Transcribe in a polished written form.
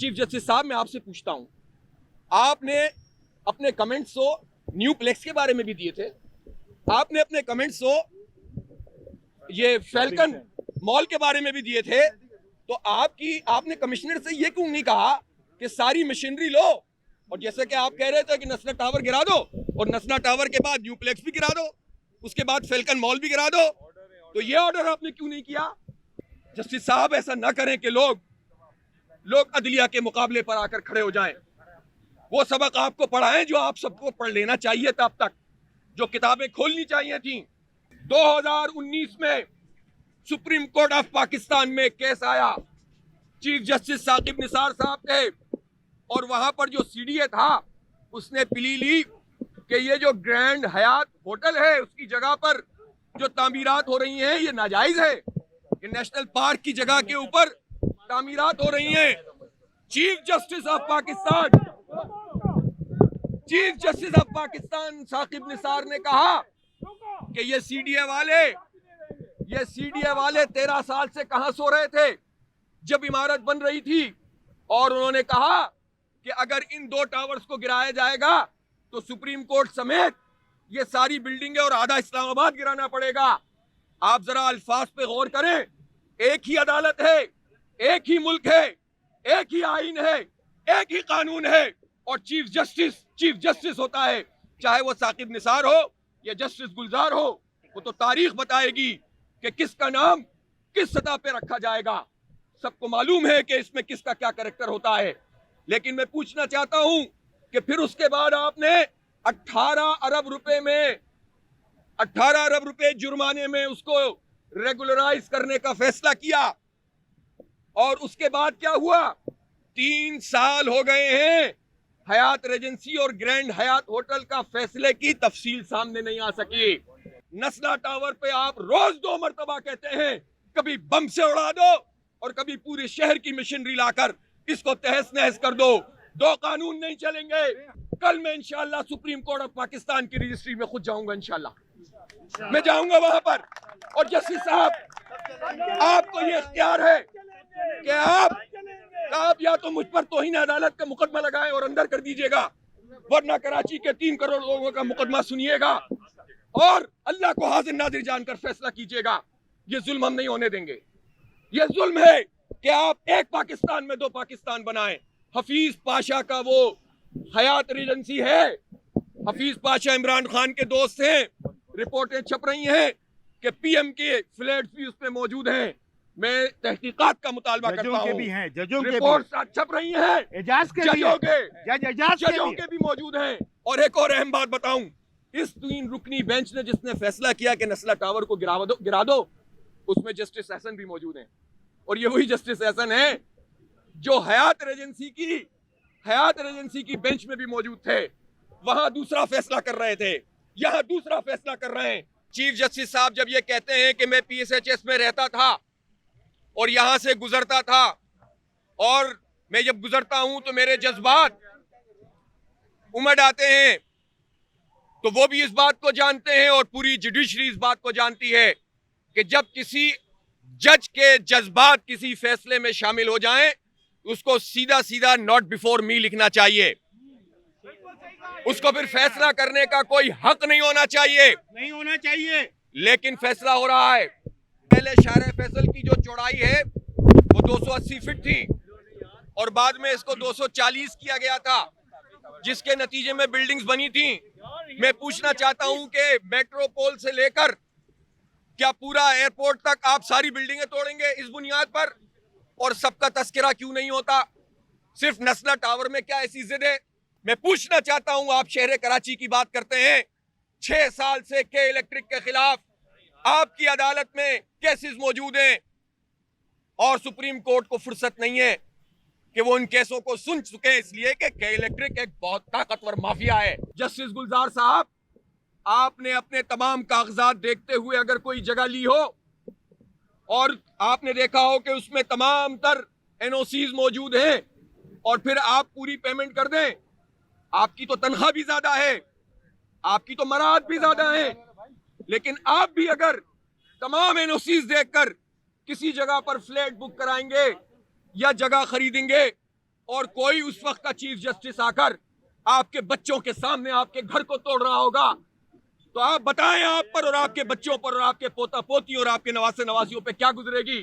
Chief justice साहब, मैं आपसे पूछता हूं, आपने अपने कमेंट्स तो न्यू प्लेक्स के बारे में भी दिए थे, आपने अपने कमेंट्स तो ये फैल्कन मॉल के बारे में भी दिए थे, तो आपने कमिश्नर से ये क्यों नहीं कहा कि सारी मशीनरी लो, और जैसे कि आप कह रहे थे कि नसला टावर गिरा दो, और नसला टावर के बाद न्यू प्लेक्स भी गिरा दो, उसके बाद फैल्कन मॉल भी गिरा दो, तो ये ऑर्डर आपने क्यों नहीं किया? जस्टिस साहब, ऐसा ना करें कि लोग अदलिया के मुकाबले पर आकर खड़े हो जाएं। वो सबक आपको पढ़ाएं जो आप सबको पढ़ लेना चाहिए था अब तक, जो किताबें खोलनी चाहिए थी। 2019 में सुप्रीम कोर्ट ऑफ पाकिस्तान में केस आया, चीफ जस्टिस साकिब निसार साहब थे, और वहां पर जो सीडीए था उसने प्ली ली कि ये जो ग्रैंड हयात होटल है उसकी जगह पर जो तामीरात हो रही हैं ये नाजायज है, ये नेशनल पार्क की जगह के ऊपर तामीरात हो रही हैं। Chief justice of Pakistan Saqib Nisar ने कहा कि ये सीडीए वाले 13 साल से कहां सो रहे थे जब इमारत बन रही थी, और उन्होंने कहा कि अगर इन 2 टावर्स को गिराया जाएगा तो सुप्रीम कोर्ट समेत ये सारी बिल्डिंगें और आधा इस्लामाबाद गिराना पड़ेगा। आप जरा अल्फाज पे गौर करें, एक ही अदालत है, एक ही मुल्क है, एक ही आईन है, एक ही कानून है, और चीफ जस्टिस होता है, चाहे वो साकिब निसार हो या जस्टिस गुलजार हो। वो तो तारीख बताएगी कि किसका नाम किस सतह पे रखा जाएगा। सबको मालूम है कि इसमें किसका क्या कैरेक्टर होता है। लेकिन मैं पूछना चाहता हूं कि फिर उसके बाद आपने 18 अरब रुपए जुर्माने में उसको रेगुलराइज करने का फैसला किया, और उसके बाद क्या हुआ? 3 साल हो गए हैं, हयात रेजेंसी और ग्रैंड हयात होटल का फैसले की तफसील सामने नहीं आ सकी। नस्ला टावर पे आप रोज 2 मरतबा कहते हैं, कभी बम से उड़ा दो और कभी पूरे शहर की मशीनरी लाकर इसको तहस नहस कर दो। 2 कानून नहीं चलेंगे। कल मैं इंशाल्लाह सुप्रीम कोर्ट ऑफ पाकिस्तान की रजिस्ट्री में खुद जाऊंगा, इंशाल्लाह मैं जाऊंगा वहां पर। और जस्टिस साहब, आपको ये इख्तियार है कि आप या तो मुझ पर तौहीन अदालत का मुकदमा लगाएं और अंदर कर दीजिएगा, वरना कराची के 3 करोड़ लोगों का मुकदमा सुनिएगा और अल्लाह को हाजिर नाजिर जानकर फैसला कीजिएगा। ये जुल्म हम नहीं होने देंगे। ये जुल्म है कि आप एक पाकिस्तान में 2 पाकिस्तान बनाएं। हफीज पाशा का वो हयात रेजेंसी है, हफीज पाशा इमरान खान के दोस्त हैं, रिपोर्टें छप रही हैं कि पीएम के फ्लैट्स भी उसमें मौजूद हैं। मैं तहकीकात का मुतालबा करता हूं, रिपोर्ट छप रही हैं, जजों के भी मौजूद हैं। और एक और अहम बात बताऊं, इस 3 रुकनी बेंच ने जिसने फैसला किया कि नस्ला टावर को गिरा दो, उसमें जस्टिस एहसन भी मौजूद हैं, और ये वही जस्टिस एहसन है जो हयात रेजेंसी की बेंच में भी मौजूद थे। वहां दूसरा फैसला कर रहे थे, यहां दूसरा फैसला कर रहे हैं। चीफ जस्टिस साहब जब ये कहते हैं कि मैं पीएसएचएस में रहता था और यहां से गुजरता था, और मैं जब गुजरता हूं तो मेरे जज्बात उमड़ आते हैं, तो वो भी इस बात को जानते हैं और पूरी जुडिशरी इस बात को जानती है कि जब किसी जज के जज्बात किसी फैसले में शामिल हो जाएं, उसको सीधा नॉट बिफोर मी लिखना चाहिए। उसको फिर फैसला करने का कोई हक नहीं होना चाहिए। लेकिन फैसला हो रहा है। पहले शारे फैसल की जो चौड़ाई है वो 280 फीट थी, और बाद में इसको 240 किया गया था, जिसके नतीजे में बिल्डिंग्स बनी थी। मैं पूछना चाहता हूं कि मेट्रोपोल से लेकर क्या पूरा एयरपोर्ट तक आप सारी बिल्डिंगें तोड़ेंगे इस बुनियाद पर, और सबका तस्करा क्यों नहीं होता? सिर्फ नस्ला टावर में क्या ऐसी जिद है? मैं पूछना चाहता हूं, आप शहर कराची की बात करते हैं, 6 साल से के इलेक्ट्रिक के खिलाफ आपकी अदालत में केसेस मौजूद हैं, और सुप्रीम कोर्ट को फुर्सत नहीं है कि वो उन केसों को सुन चुके, इसलिए कि के इलेक्ट्रिक एक बहुत ताकतवर माफिया है। जस्टिस गुलजार साहब, आपने अपने तमाम कागजात देखते हुए अगर कोई जगह ली हो और आपने देखा हो कि उसमें तमाम तर एनओसीज मौजूद हैं, और फिर आप पूरी पेमेंट कर दें, आपकी तो तनख्वाह भी ज्यादा है, आपकी तो मराहत भी ज्यादा है, लेकिन आप भी अगर तमाम एनओसीज देखकर किसी जगह पर फ्लैट बुक कराएंगे या जगह खरीदेंगे और कोई उस वक्त का चीफ जस्टिस आकर आपके बच्चों के सामने आपके घर को तोड़ रहा होगा, तो आप बताएं आप पर और आपके बच्चों पर और आपके पोता पोती और आपके नवासे नवासियों पे क्या गुजरेगी।